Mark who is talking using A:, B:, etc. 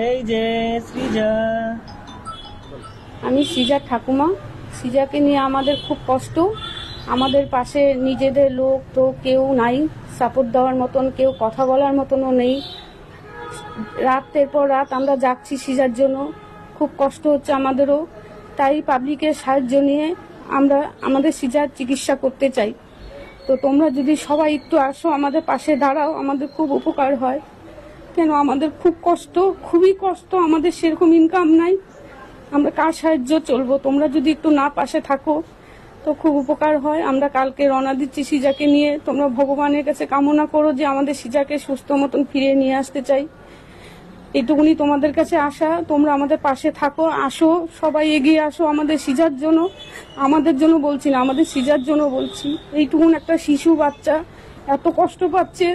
A: এই যে সৃজা,
B: আমি সৃজার ঠাকুমা। সৃজাকে নিয়ে আমাদের খুব কষ্ট। আমাদের পাশে নিজেদের লোক তো কেউ নাই, সাপোর্ট দেওয়ার মতন কেউ, কথা বলার মতনও নেই। রাতের পর রাত আমরা যাচ্ছি সৃজার জন্য, খুব কষ্ট হচ্ছে আমাদেরও। তাই পাবলিকের সাহায্য নিয়ে আমরা আমাদের সৃজার চিকিৎসা করতে চাই। তো তোমরা যদি সবাই একটু আসো, আমাদের পাশে দাঁড়াও, আমাদের খুব উপকার হয়। কেন আমাদের খুব কষ্ট, খুবই কষ্ট, আমাদের সেরকম ইনকাম নাই, আমরা কার সাহায্য চলবো? তোমরা যদি একটু না পাশে থাকো তো খুব উপকার হয়। আমরা কালকে রওনা দিচ্ছি সৃজাকে নিয়ে। তোমরা ভগবানের কাছে কামনা করো যে আমাদের সৃজাকে সুস্থ মতন ফিরিয়ে নিয়ে আসতে চাই। এটুকুনি তোমাদের কাছে আসা, তোমরা আমাদের পাশে থাকো, আসো, সবাই এগিয়ে আসো আমাদের সৃজার জন্য। আমাদের জন্য বলছি না, আমাদের সৃজার জন্য বলছি। এইটুকুন একটা শিশু বাচ্চা এত কষ্ট পাচ্ছে,